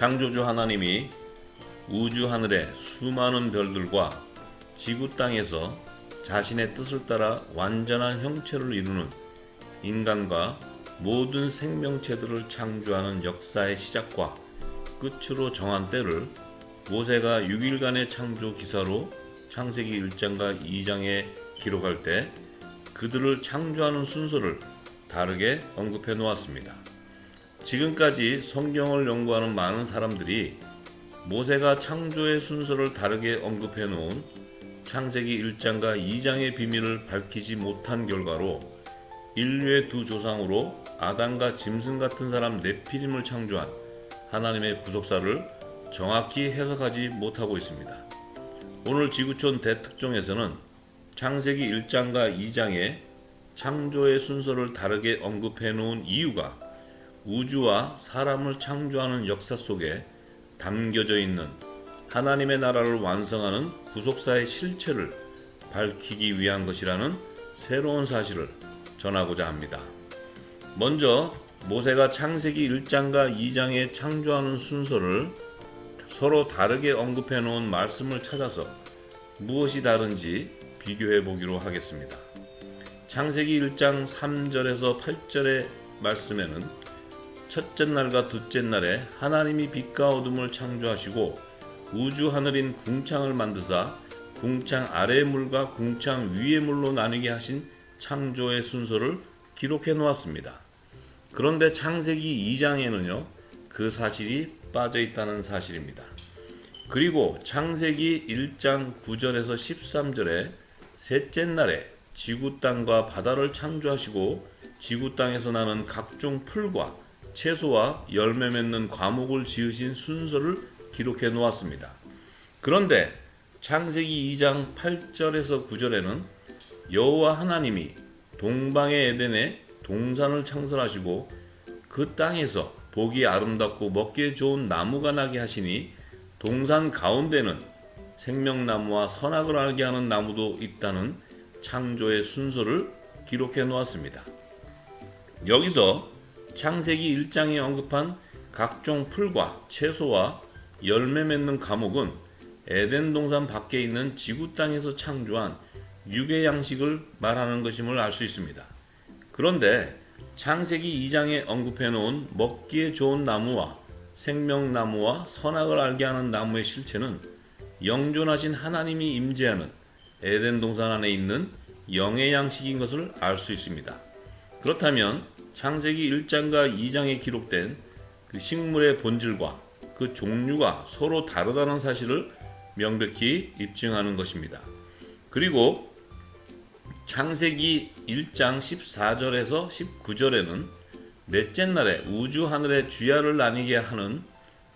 창조주 하나님이 우주 하늘의 수많은 별들과 지구 땅에서 자신의 뜻을 따라 완전한 형체를 이루는 인간과 모든 생명체들을 창조하는 역사의 시작과 끝으로 정한 때를 모세가 6일간의 창조 기사로 창세기 1장과 2장에 기록할 때 그들을 창조하는 순서를 다르게 언급해 놓았습니다. 지금까지 성경을 연구하는 많은 사람들이 모세가 창조의 순서를 다르게 언급해 놓은 창세기 1장과 2장의 비밀을 밝히지 못한 결과로 인류의 두 조상으로 아담과 짐승 같은 사람 네피림을 창조한 하나님의 구속사를 정확히 해석하지 못하고 있습니다. 오늘 지구촌 대특종에서는 창세기 1장과 2장의 창조의 순서를 다르게 언급해 놓은 이유가 우주와 사람을 창조하는 역사 속에 담겨져 있는 하나님의 나라를 완성하는 구속사의 실체를 밝히기 위한 것이라는 새로운 사실을 전하고자 합니다. 먼저 모세가 창세기 1장과 2장의 창조하는 순서를 서로 다르게 언급해 놓은 말씀을 찾아서 무엇이 다른지 비교해 보기로 하겠습니다. 창세기 1장 3절에서 8절의 말씀에는 첫째 날과 둘째 날에 하나님이 빛과 어둠을 창조하시고 우주 하늘인 궁창을 만드사 궁창 아래의 물과 궁창 위의 물로 나뉘게 하신 창조의 순서를 기록해 놓았습니다. 그런데 창세기 2장에는요, 그 사실이 빠져 있다는 사실입니다. 그리고 창세기 1장 9절에서 13절에 셋째 날에 지구 땅과 바다를 창조하시고 지구 땅에서 나는 각종 풀과 채소와 열매 맺는 과목을 지으신 순서를 기록해 놓았습니다. 그런데 창세기 2장 8절에서 9절에는 여호와 하나님이 동방의 에덴에 동산을 창설하시고 그 땅에서 보기 아름답고 먹기에 좋은 나무가 나게 하시니 동산 가운데는 생명나무와 선악을 알게 하는 나무도 있다는 창조의 순서를 기록해 놓았습니다. 여기서 창세기 1장에 언급한 각종 풀과 채소와 열매 맺는 과목은 에덴 동산 밖에 있는 지구 땅에서 창조한 육의 양식을 말하는 것임을 알 수 있습니다. 그런데 창세기 2장에 언급해 놓은 먹기에 좋은 나무와 생명나무와 선악을 알게 하는 나무의 실체는 영존하신 하나님이 임재하는 에덴 동산 안에 있는 영의 양식인 것을 알 수 있습니다. 그렇다면 창세기 1장과 2장에 기록된 그 식물의 본질과 그 종류가 서로 다르다는 사실을 명백히 입증하는 것입니다. 그리고 창세기 1장 14절에서 19절에는 넷째 날에 우주 하늘의 주야를 나뉘게 하는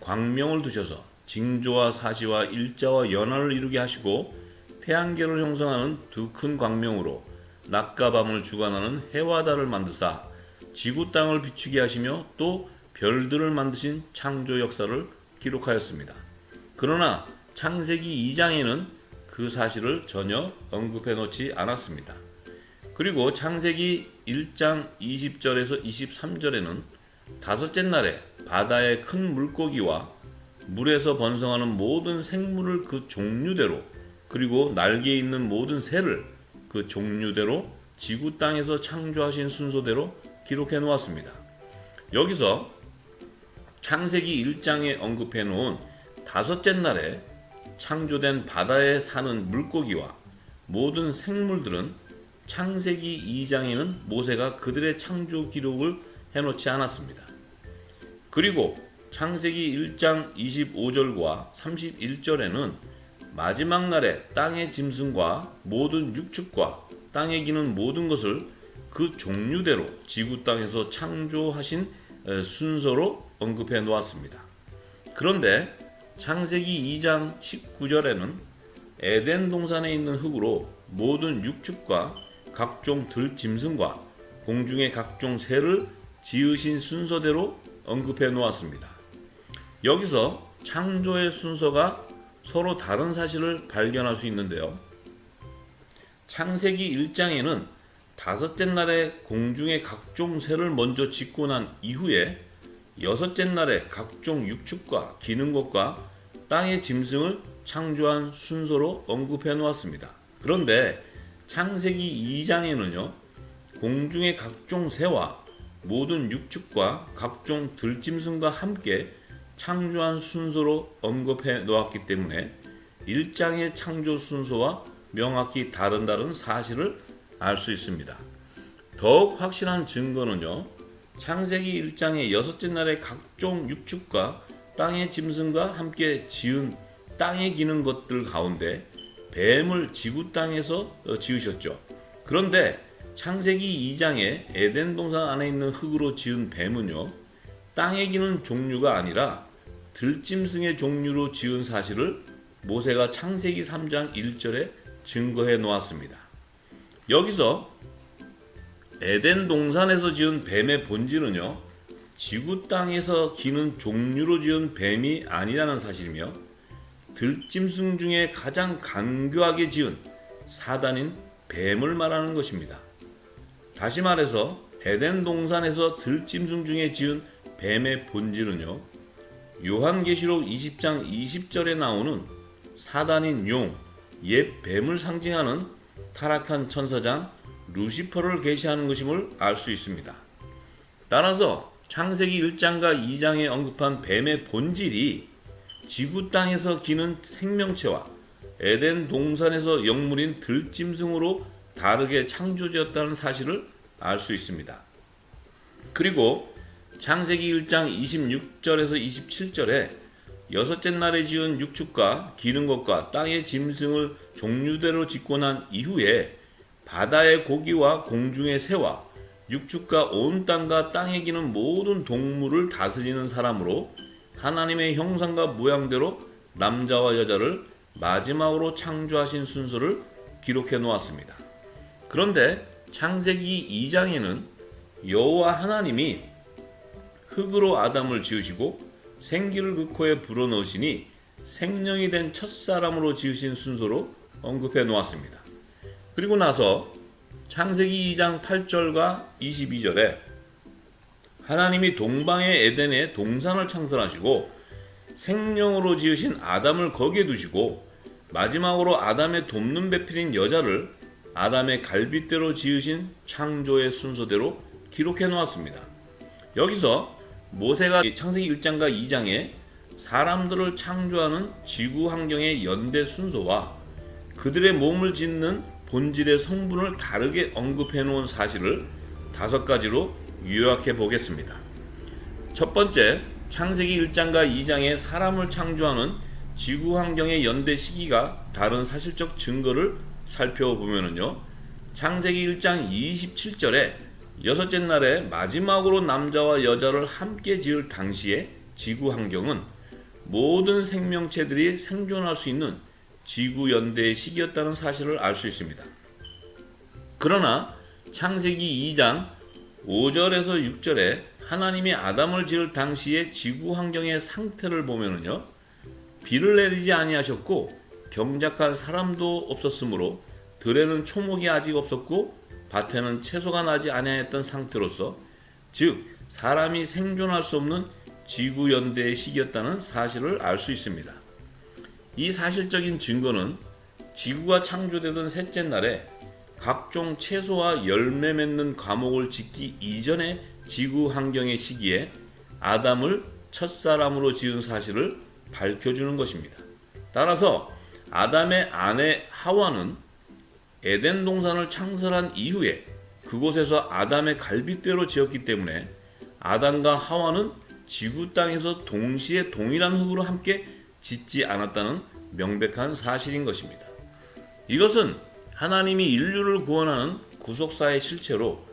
광명을 두셔서 징조와 사시와 일자와 연화를 이루게 하시고 태양계를 형성하는 두 큰 광명으로 낮과 밤을 주관하는 해와 달을 만드사 지구 땅을 비추게 하시며 또 별들을 만드신 창조 역사를 기록하였습니다. 그러나 창세기 2장에는 그 사실을 전혀 언급해 놓지 않았습니다. 그리고 창세기 1장 20절에서 23절에는 다섯째 날에 바다의 큰 물고기와 물에서 번성하는 모든 생물을 그 종류대로 그리고 날개 있는 모든 새를 그 종류대로 지구 땅에서 창조하신 순서대로 기록해 놓았습니다. 여기서 창세기 1장에 언급해 놓은 다섯째 날에 창조된 바다에 사는 물고기와 모든 생물들은 창세기 2장에는 모세가 그들의 창조 기록을 해놓지 않았습니다. 그리고 창세기 1장 25절과 31절에는 마지막 날에 땅의 짐승과 모든 육축과 땅에 기는 모든 것을 그 종류대로 지구 땅에서 창조하신 순서로 언급해 놓았습니다. 그런데 창세기 2장 19절에는 에덴 동산에 있는 흙으로 모든 육축과 각종 들짐승과 공중의 각종 새를 지으신 순서대로 언급해 놓았습니다. 여기서 창조의 순서가 서로 다른 사실을 발견할 수 있는데요. 창세기 1장에는 다섯째 날에 공중의 각종 새를 먼저 짓고 난 이후에 여섯째 날에 각종 육축과 기는 것과 땅의 짐승을 창조한 순서로 언급해 놓았습니다. 그런데 창세기 2장에는요, 공중의 각종 새와 모든 육축과 각종 들짐승과 함께 창조한 순서로 언급해 놓았기 때문에 1장의 창조 순서와 명확히 다른 사실을 알 수 있습니다. 더욱 확실한 증거는요, 창세기 1장의 여섯째 날에 각종 육축과 땅의 짐승과 함께 지은 땅에 기는 것들 가운데 뱀을 지구 땅에서 지으셨죠. 그런데 창세기 2장에 에덴 동산 안에 있는 흙으로 지은 뱀은요, 땅에 기는 종류가 아니라 들짐승의 종류로 지은 사실을 모세가 창세기 3장 1절에 증거해 놓았습니다. 여기서 에덴 동산에서 지은 뱀의 본질은요, 지구 땅에서 기는 종류로 지은 뱀이 아니라는 사실이며 들짐승 중에 가장 간교하게 지은 사단인 뱀을 말하는 것입니다. 다시 말해서 에덴 동산에서 들짐승 중에 지은 뱀의 본질은요, 요한계시록 20장 20절에 나오는 사단인 용, 옛 뱀을 상징하는 타락한 천사장 루시퍼를 계시하는 것임을 알 수 있습니다. 따라서 창세기 1장과 2장에 언급한 뱀의 본질이 지구 땅에서 기는 생명체와 에덴 동산에서 영물인 들짐승으로 다르게 창조되었다는 사실을 알 수 있습니다. 그리고 창세기 1장 26절에서 27절에 여섯째 날에 지은 육축과 기는 것과 땅의 짐승을 종류대로 짓고 난 이후에 바다의 고기와 공중의 새와 육축과 온 땅과 땅에 기는 모든 동물을 다스리는 사람으로 하나님의 형상과 모양대로 남자와 여자를 마지막으로 창조하신 순서를 기록해 놓았습니다. 그런데 창세기 2장에는 여호와 하나님이 흙으로 아담을 지으시고 생기를 그 코에 불어넣으시니 생명이 된 첫사람으로 지으신 순서로 언급해 놓았습니다. 그리고 나서 창세기 2장 8절과 22절에 하나님이 동방의 에덴에 동산을 창설하시고 생명으로 지으신 아담을 거기에 두시고 마지막으로 아담의 돕는 배필인 여자를 아담의 갈빗대로 지으신 창조의 순서대로 기록해 놓았습니다. 여기서 모세가 창세기 1장과 2장에 사람들을 창조하는 지구 환경의 연대 순서와 그들의 몸을 짓는 본질의 성분을 다르게 언급해 놓은 사실을 5가지로 요약해 보겠습니다. 첫 번째, 창세기 1장과 2장에 사람을 창조하는 지구 환경의 연대 시기가 다른 사실적 증거를 살펴보면요, 창세기 1장 27절에 여섯째 날에 마지막으로 남자와 여자를 함께 지을 당시의 지구 환경은 모든 생명체들이 생존할 수 있는 지구 연대의 시기였다는 사실을 알 수 있습니다. 그러나 창세기 2장 5절에서 6절에 하나님이 아담을 지을 당시의 지구 환경의 상태를 보면요, 비를 내리지 아니하셨고 경작할 사람도 없었으므로 들에는 초목이 아직 없었고 밭에는 채소가 나지 아니하였던 상태로서, 즉 사람이 생존할 수 없는 지구 연대의 시기였다는 사실을 알 수 있습니다. 이 사실적인 증거는 지구가 창조되던 셋째 날에 각종 채소와 열매 맺는 과목을 짓기 이전의 지구 환경의 시기에 아담을 첫사람으로 지은 사실을 밝혀주는 것입니다. 따라서 아담의 아내 하와는 에덴 동산을 창설한 이후에 그곳에서 아담의 갈빗대로 지었기 때문에 아담과 하와는 지구 땅에서 동시에 동일한 흙으로 함께 짓지 않았다는 명백한 사실인 것입니다. 이것은 하나님이 인류를 구원하는 구속사의 실체로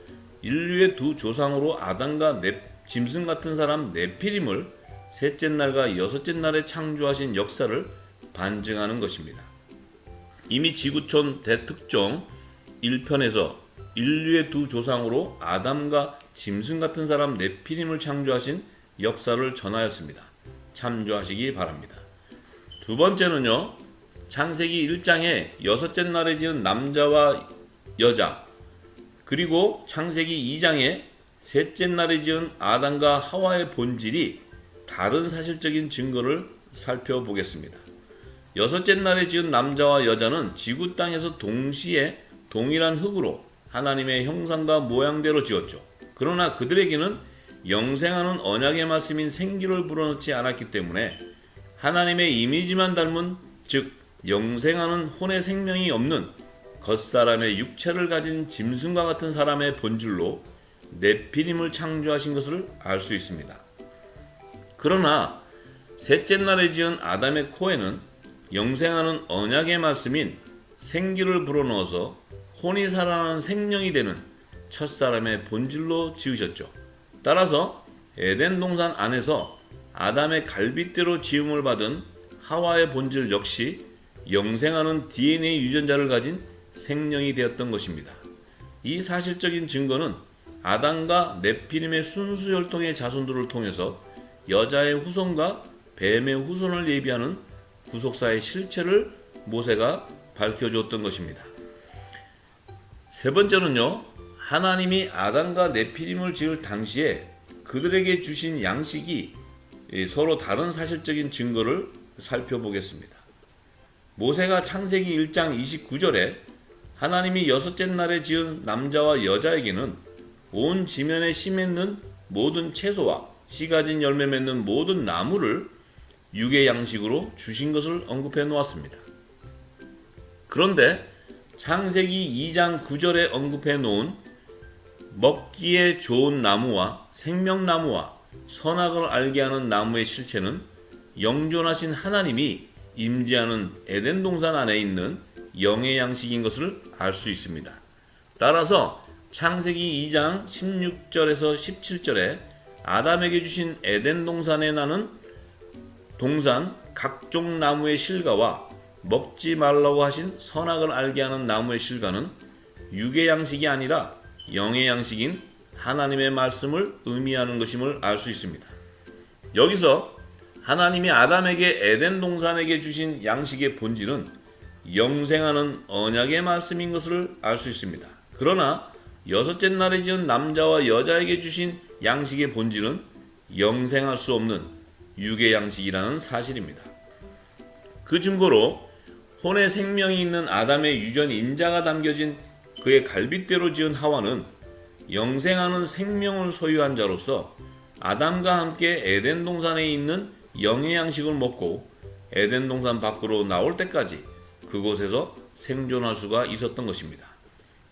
인류의 두 조상으로 아담과 짐승 같은 사람 네피림을 셋째 날과 여섯째 날에 창조하신 역사를 반증하는 것입니다. 이미 지구촌 대특종 1편에서 인류의 두 조상으로 아담과 짐승 같은 사람 네피림을 창조하신 역사를 전하였습니다. 참조하시기 바랍니다. 두 번째는요, 창세기 1장에 여섯째 날에 지은 남자와 여자, 그리고 창세기 2장에 셋째 날에 지은 아담과 하와의 본질이 다른 사실적인 증거를 살펴보겠습니다. 여섯째 날에 지은 남자와 여자는 지구 땅에서 동시에 동일한 흙으로 하나님의 형상과 모양대로 지었죠. 그러나 그들에게는 영생하는 언약의 말씀인 생기를 불어넣지 않았기 때문에 하나님의 이미지만 닮은, 즉 영생하는 혼의 생명이 없는 겉사람의 육체를 가진 짐승과 같은 사람의 본질로 네피림을 창조하신 것을 알 수 있습니다. 그러나 셋째 날에 지은 아담의 코에는 영생하는 언약의 말씀인 생기를 불어넣어서 혼이 살아나는 생명이 되는 첫사람의 본질로 지으셨죠. 따라서 에덴 동산 안에서 아담의 갈빗대로 지음을 받은 하와의 본질 역시 영생하는 DNA 유전자를 가진 생명이 되었던 것입니다. 이 사실적인 증거는 아담과 네피림의 순수 혈통의 자손들을 통해서 여자의 후손과 뱀의 후손을 예비하는 구속사의 실체를 모세가 밝혀주었던 것입니다. 세 번째는요, 하나님이 아담과 네피림을 지을 당시에 그들에게 주신 양식이 서로 다른 사실적인 증거를 살펴보겠습니다. 모세가 창세기 1장 29절에 하나님이 여섯째 날에 지은 남자와 여자에게는 온 지면에 씨 맺는 모든 채소와 씨 가진 열매 맺는 모든 나무를 육의 양식으로 주신 것을 언급해 놓았습니다. 그런데 창세기 2장 9절에 언급해 놓은 먹기에 좋은 나무와 생명나무와 선악을 알게 하는 나무의 실체는 영존하신 하나님이 임재하는 에덴 동산 안에 있는 영의 양식인 것을 알 수 있습니다. 따라서 창세기 2장 16절에서 17절에 아담에게 주신 에덴 동산에 나는 동산 각종 나무의 실과와 먹지 말라고 하신 선악을 알게 하는 나무의 실과는 육의 양식이 아니라 영의 양식인 하나님의 말씀을 의미하는 것임을 알 수 있습니다. 여기서 하나님이 아담에게 에덴 동산에게 주신 양식의 본질은 영생하는 언약의 말씀인 것을 알 수 있습니다. 그러나 여섯째 날에 지은 남자와 여자에게 주신 양식의 본질은 영생할 수 없는 육의 양식이라는 사실입니다. 그 증거로 혼의 생명이 있는 아담의 유전 인자가 담겨진 그의 갈빗대로 지은 하와는 영생하는 생명을 소유한 자로서 아담과 함께 에덴 동산에 있는 영의 양식을 먹고 에덴 동산 밖으로 나올 때까지 그곳에서 생존할 수가 있었던 것입니다.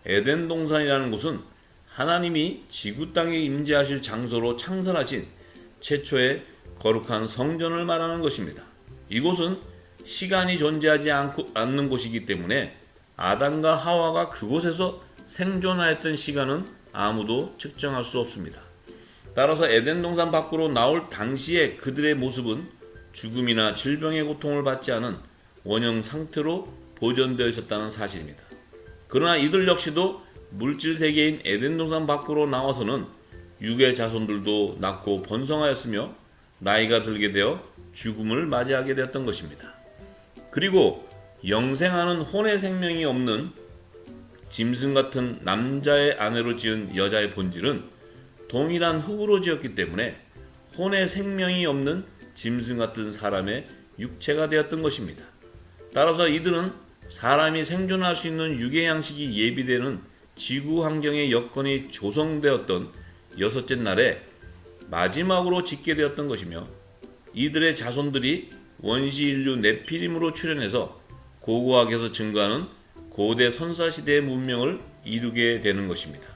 에덴 동산이라는 곳은 하나님이 지구 땅에 임재하실 장소로 창설하신 최초의 거룩한 성전을 말하는 것입니다. 이곳은 시간이 존재하지 않는 곳이기 때문에 아담과 하와가 그곳에서 생존하였던 시간은 아무도 측정할 수 없습니다. 따라서 에덴 동산 밖으로 나올 당시의 그들의 모습은 죽음이나 질병의 고통을 받지 않은 원형 상태로 보존되어 있었다는 사실입니다. 그러나 이들 역시도 물질 세계인 에덴 동산 밖으로 나와서는 육의 자손들도 낳고 번성하였으며 나이가 들게 되어 죽음을 맞이하게 되었던 것입니다. 그리고 영생하는 혼의 생명이 없는 짐승 같은 남자의 아내로 지은 여자의 본질은 동일한 흙으로 지었기 때문에 혼의 생명이 없는 짐승 같은 사람의 육체가 되었던 것입니다. 따라서 이들은 사람이 생존할 수 있는 육의 양식이 예비되는 지구 환경의 여건이 조성되었던 여섯째 날에 마지막으로 짓게 되었던 것이며 이들의 자손들이 원시 인류 네피림으로 출현해서 고고학에서 증거하는 고대 선사시대의 문명을 이루게 되는 것입니다.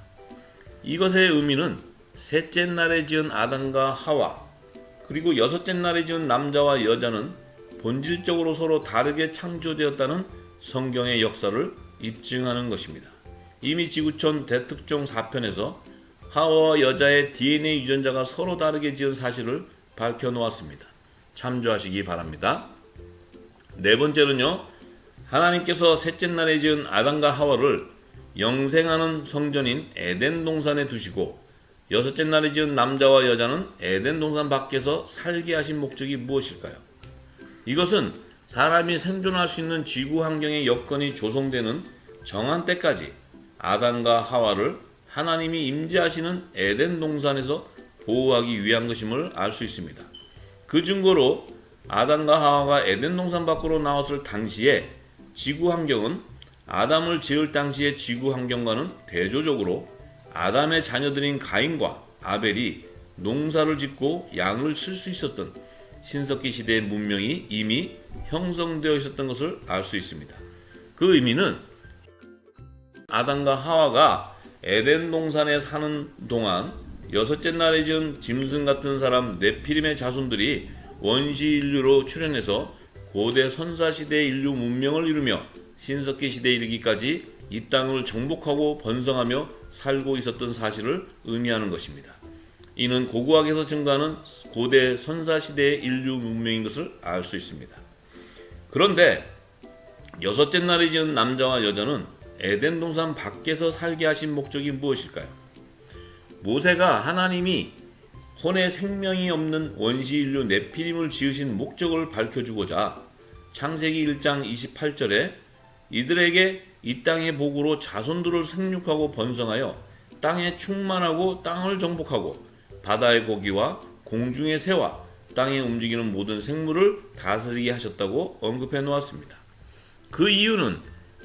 이것의 의미는 셋째 날에 지은 아담과 하와 그리고 여섯째 날에 지은 남자와 여자는 본질적으로 서로 다르게 창조되었다는 성경의 역사를 입증하는 것입니다. 이미 지구촌 대특종 4편에서 하와와 여자의 DNA 유전자가 서로 다르게 지은 사실을 밝혀놓았습니다. 참조하시기 바랍니다. 네 번째는요, 하나님께서 셋째 날에 지은 아담과 하와를 영생하는 성전인 에덴 동산에 두시고 여섯째 날에 지은 남자와 여자는 에덴 동산 밖에서 살게 하신 목적이 무엇일까요? 이것은 사람이 생존할 수 있는 지구 환경의 여건이 조성되는 정한 때까지 아담과 하와를 하나님이 임재하시는 에덴 동산에서 보호하기 위한 것임을 알 수 있습니다. 그 증거로 아담과 하와가 에덴 동산 밖으로 나왔을 당시에 지구 환경은 아담을 지을 당시의 지구 환경과는 대조적으로 아담의 자녀들인 가인과 아벨이 농사를 짓고 양을 칠 수 있었던 신석기 시대의 문명이 이미 형성되어 있었던 것을 알 수 있습니다. 그 의미는 아담과 하와가 에덴 동산에 사는 동안 여섯째 날에 지은 짐승 같은 사람 네피림의 자손들이 원시 인류로 출현해서 고대 선사 시대의 인류 문명을 이루며 신석기 시대에 이르기까지 이 땅을 정복하고 번성하며 살고 있었던 사실을 의미하는 것입니다. 이는 고고학에서 증거하는 고대 선사 시대의 인류 문명인 것을 알 수 있습니다. 그런데 여섯째 날에 지은 남자와 여자는 에덴 동산 밖에서 살게 하신 목적이 무엇일까요? 모세가 하나님이 혼의 생명이 없는 원시 인류 네피림을 지으신 목적을 밝혀주고자 창세기 1장 28절에 이들에게 이 땅의 복으로 자손들을 생육하고 번성하여 땅에 충만하고 땅을 정복하고 바다의 고기와 공중의 새와 땅에 움직이는 모든 생물을 다스리게 하셨다고 언급해 놓았습니다. 그 이유는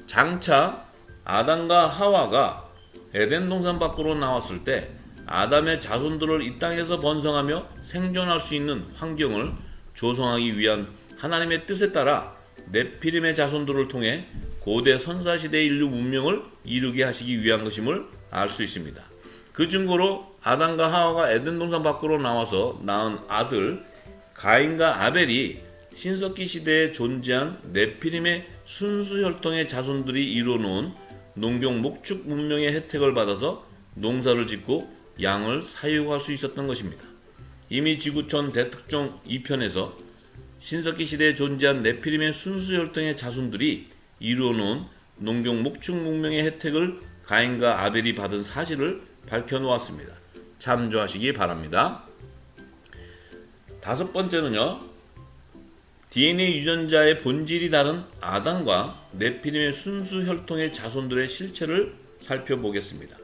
장차 아담과 하와가 에덴 동산 밖으로 나왔을 때 아담의 자손들을 이 땅에서 번성하며 생존할 수 있는 환경을 조성하기 위한 하나님의 뜻에 따라 네피림의 자손들을 통해 고대 선사시대의 인류 문명을 이루게 하시기 위한 것임을 알 수 있습니다. 그 증거로 아담과 하와가 에덴 동산 밖으로 나와서 낳은 아들 가인과 아벨이 신석기 시대에 존재한 네피림의 순수 혈통의 자손들이 이루어놓은 농경 목축 문명의 혜택을 받아서 농사를 짓고 양을 사육할 수 있었던 것입니다. 이미 지구촌 대특종 2편에서 신석기 시대에 존재한 네피림의 순수 혈통의 자손들이 이루어놓은 농경 목축 문명의 혜택을 가인과 아벨이 받은 사실을 밝혀놓았습니다. 참조하시기 바랍니다. 다섯 번째는요, DNA 유전자의 본질이 다른 아담과 네피림의 순수 혈통의 자손들의 실체를 살펴보겠습니다.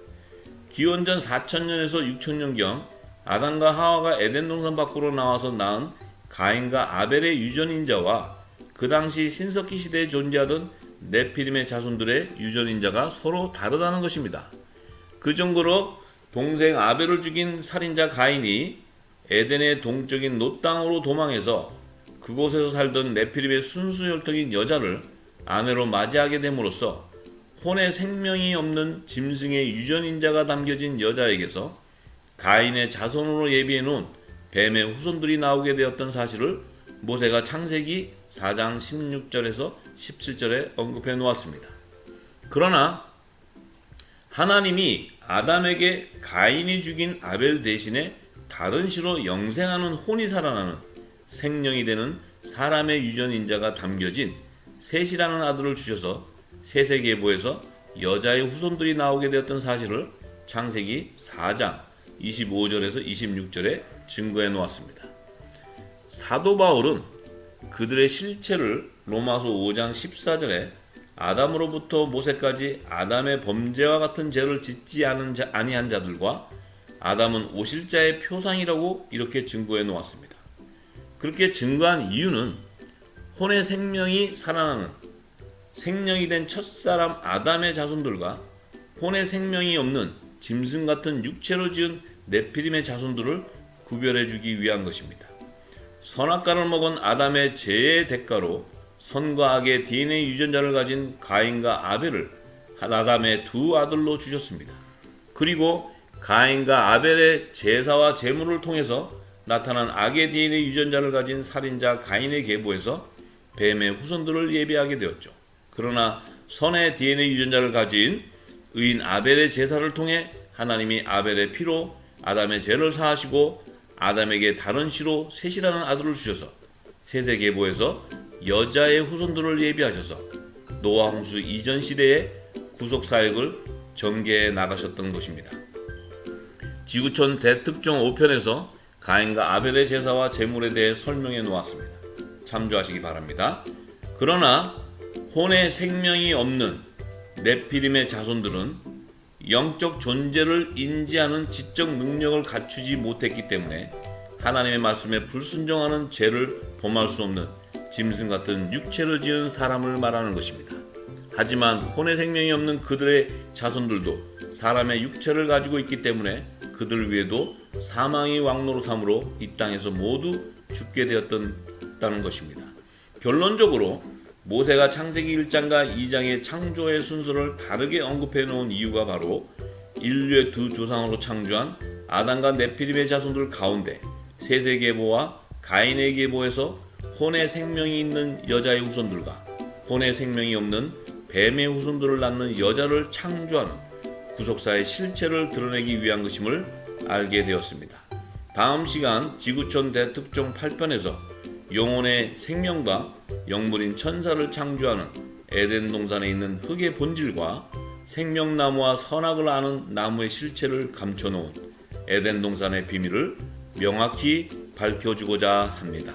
기원전 4000년에서 6000년경 아담과 하와가 에덴 동산 밖으로 나와서 낳은 가인과 아벨의 유전인자와 그 당시 신석기 시대에 존재하던 네피림의 자손들의 유전인자가 서로 다르다는 것입니다. 그 정도로 동생 아벨을 죽인 살인자 가인이 에덴의 동쪽인 놋 땅으로 도망해서 그곳에서 살던 네피림의 순수 혈통인 여자를 아내로 맞이하게 됨으로써 혼의 생명이 없는 짐승의 유전인자가 담겨진 여자에게서 가인의 자손으로 예비해 놓은 뱀의 후손들이 나오게 되었던 사실을 모세가 창세기 4장 16절에서 17절에 언급해 놓았습니다. 그러나 하나님이 아담에게 가인이 죽인 아벨 대신에 다른 시로 영생하는 혼이 살아나는 생명이 되는 사람의 유전인자가 담겨진 셋이라는 아들을 주셔서 세세계보에서 여자의 후손들이 나오게 되었던 사실을 창세기 4장 25절에서 26절에 증거해 놓았습니다. 사도 바울은 그들의 실체를 로마서 5장 14절에 아담으로부터 모세까지 아담의 범죄와 같은 죄를 짓지 아니한 자들과 아담은 오실자의 표상이라고 이렇게 증거해 놓았습니다. 그렇게 증거한 이유는 혼의 생명이 살아나는 생명이 된 첫사람 아담의 자손들과 혼의 생명이 없는 짐승 같은 육체로 지은 네피림의 자손들을 구별해 주기 위한 것입니다. 선악과를 먹은 아담의 죄의 대가로 선과 악의 DNA 유전자를 가진 가인과 아벨을 아담의 두 아들로 주셨습니다. 그리고 가인과 아벨의 제사와 제물을 통해서 나타난 악의 DNA 유전자를 가진 살인자 가인의 계보에서 뱀의 후손들을 예비하게 되었죠. 그러나 선의 DNA 유전자를 가진 의인 아벨의 제사를 통해 하나님이 아벨의 피로 아담의 죄를 사하시고 아담에게 다른 시로 셋이라는 아들을 주셔서 셋의 계보에서 여자의 후손들을 예비하셔서 노아 홍수 이전 시대의 구속 사역을 전개해 나가셨던 것입니다. 지구촌 대특종 5편에서 가인과 아벨의 제사와 제물에 대해 설명해 놓았습니다. 참조하시기 바랍니다. 그러나 혼의 생명이 없는 네피림의 자손들은 영적 존재를 인지하는 지적 능력을 갖추지 못했기 때문에 하나님의 말씀에 불순종하는 죄를 범할 수 없는 짐승 같은 육체를 지은 사람을 말하는 것입니다. 하지만 혼의 생명이 없는 그들의 자손들도 사람의 육체를 가지고 있기 때문에 그들 위에도 사망이 왕노릇함으로 이 땅에서 모두 죽게 되었다는 것입니다. 결론적으로 모세가 창세기 1장과 2장의 창조의 순서를 다르게 언급해 놓은 이유가 바로 인류의 두 조상으로 창조한 아담과 네피림의 자손들 가운데 셋의 계보와 가인의 계보에서 혼의 생명이 있는 여자의 후손들과 혼의 생명이 없는 뱀의 후손들을 낳는 여자를 창조하는 구속사의 실체를 드러내기 위한 것임을 알게 되었습니다. 다음 시간 지구촌 대특종 8편에서 영혼의 생명과 영물인 천사를 창조하는 에덴 동산에 있는 흙의 본질과 생명나무와 선악을 아는 나무의 실체를 감춰놓은 에덴 동산의 비밀을 명확히 밝혀주고자 합니다.